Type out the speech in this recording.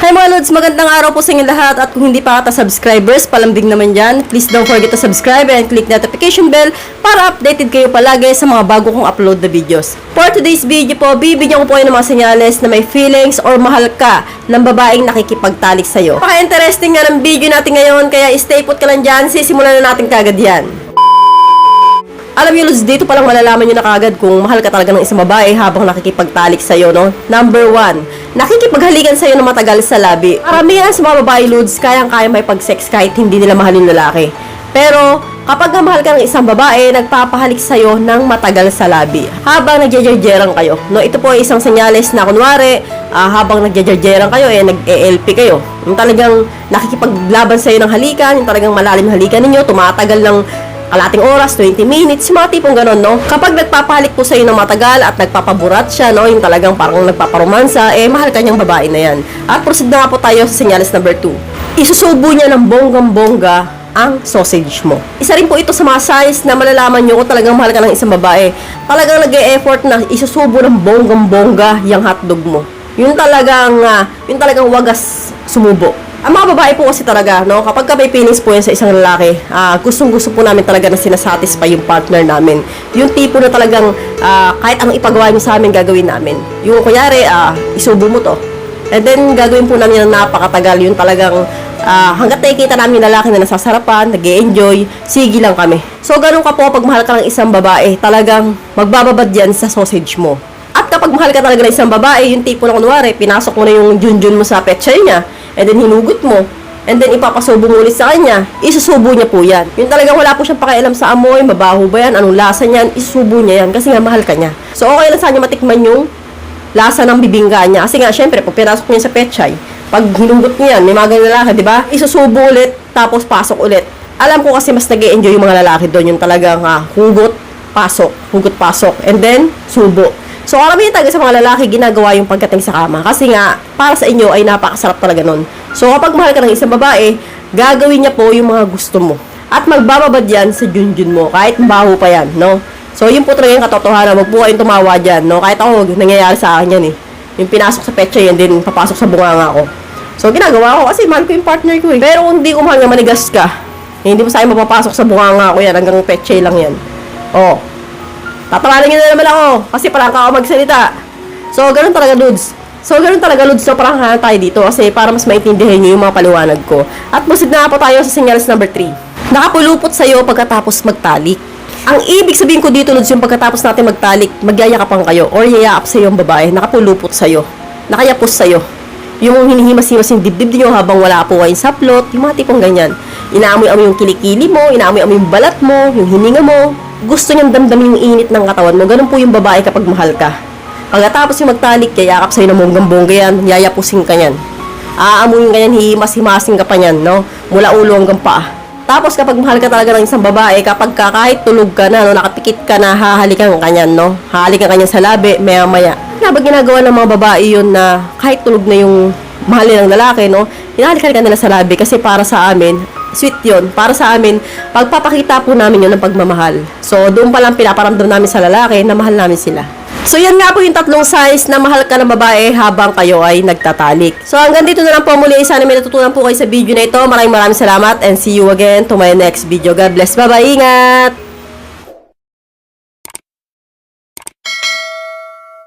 Hi mga Lods, magandang araw po sa inyo lahat at kung hindi pa ata subscribers, palambing naman dyan. Please don't forget to subscribe and click notification bell para updated kayo palagi sa mga bago kong upload na videos. For today's video po, bibigyan ko po kayo ng mga senyales na may feelings or mahal ka ng babaeng nakikipagtalik sa'yo. Paka-interesting nga ng video natin ngayon, kaya stay put ka lang dyan, sisimulan na natin kagad yan. Alam niyo, Lods, dito palang malalaman nyo na kagad kung mahal ka talaga ng isang babae habang nakikipagtalik sa'yo, no? Number 1, nakikipaghalikan sa'yo ng matagal sa labi. Karamihan sa mga babae, Lods, kayang-kaya may pag-sex kahit hindi nila mahalin lalaki. Pero, kapag mahal ka ng isang babae, nagpapahalik sa'yo ng matagal sa labi habang nagyajarjeran kayo, no? Ito po ay isang senyales na kunwari, habang nagyajarjeran kayo, nag-ELP kayo. Yung talagang nakikipaglaban sa'yo ng halikan, yung talagang malalim halikan ninyo, tumatagal ng kalating oras, 20 minutes, mga tipong ganon, no? Kapag nagpapahalik po sa'yo ng matagal at nagpapaburat siya, no? Yung talagang parang nagpaparomansa, mahal ka niyang babae na yan. At proceed na nga po tayo sa senyales number 2. Isusubo niya ng bonggang-bongga ang sausage mo. Isa rin po ito sa mga signs na malalaman nyo kung talagang mahal ka ng isang babae. Talagang nag-e-effort na isusubo ng bonggang-bongga yung hotdog mo. Yung talagang wagas sumubo. Ang mga babae po kasi talaga, no, kapag ka may feelings po yan sa isang lalaki, gustong-gusto po namin talaga na sinasatisfy yung partner namin. Yung tipo na talagang kahit ang ipagawa mo sa amin, gagawin namin. Yung kunyari, isubo mo to. And then, gagawin po namin ng napakatagal. Yung talagang hanggat nakikita namin yung lalaki na nasasarapan, nag-e-enjoy, sige lang kami. So, ganun ka po, pag mahal ka ng isang babae, talagang magbababad yan sa sausage mo. At kapag mahal ka talaga ng isang babae, yung tipo na kunwari, pinasok mo na yung junjun mo sa petchay niya, and then hinugot mo, and then ipapasubo mo ulit sa kanya, isusubo niya po yan. Yung talagang wala po siyang pakialam sa amoy, mabaho ba yan, anong lasa niyan, isusubo niya yan, kasi nga mahal ka niya. So, okay lang sa kanya matikman yung lasa ng bibingka niya, kasi nga, syempre, pag pinasok niya sa petchay, pag hinugot niya yan, may mga ganyan lalaki, di ba? Isusubo ulit, tapos pasok ulit. Alam ko kasi mas nag-e-enjoy yung mga lalaki doon, yung talagang hugot, pasok, and then, subo. So, karamihan talaga sa mga lalaki, ginagawa yung pagdating sa kama. Kasi nga, para sa inyo ay napakasarap talaga nun. So, kapag mahal ka ng isang babae, gagawin niya po yung mga gusto mo. At magbababad yan sa junjun mo, kahit mabaho pa yan, no? So, yun po talaga yung katotohanan. Wag po kayong tumawa dyan, no? Kahit ako, nangyayari sa akin yan, Yung pinasok sa petchay yan, din papasok sa bunganga ko. So, ginagawa ko kasi mahal ko yung partner ko, Pero kung hindi ko mahal nga manigas ka, hindi mo sa akin mapapasok sa bunganga ko yan, hanggang petchay lang yan. Oh. Tatawanan nyo na naman ako kasi parang ako magsalita. So, ganun talaga, Lods. So, parang tayo dito kasi para mas maintindihan nyo yung mga paliwanag ko. At proceed na po tayo sa senyales number 3. Nakapulupot sa'yo pagkatapos magtalik. Ang ibig sabihin ko dito, Lods, yung pagkatapos natin magtalik, magyayakapan kayo or yayakap sa'yo yung babae, nakapulupot sa'yo, nakayapos sa'yo. Yung hinihimas-himas yung dibdib nyo habang wala po kayong saplot, yung mga tipong ganyan. Inaamoy-amoy yung kilikili mo, inaamoy-amoy yung balat mo, yung hininga mo. Gusto niyang damdamin yung init ng katawan mo. Ganun po yung babae kapag mahal ka. Pagkatapos yung magtalik, yayakap sa'yo ng bonggang-bongga yan, yayapusin ka yan. Aamuin ka yan, hihimas-himasin ka pa yan, no? Mula ulo hanggang paa. Tapos kapag mahal ka talaga ng isang babae, kapag kahit tulog ka na, no, nakapikit ka na, hahalikan ka yan, no? Hahalikan ka yan sa labi, maya-maya. Kapag ginagawa ng mga babae yun na kahit tulog na yung mahalin ng lalaki, no? Hinahalikan ka nila sa labi kasi para sa amin, sweet yun. Para sa amin, pagpapakita po namin yun ng pagmamahal. So, doon pa lang pinaparamdam namin sa lalaki na mahal namin sila. So, yan nga po yung 3 signs na mahal ka ng babae habang kayo ay nagtatalik. So, hanggang dito na lang po muli. Sana may natutunan po kayo sa video na ito. Maraming salamat and see you again to my next video. God bless. Bye-bye. Ingat!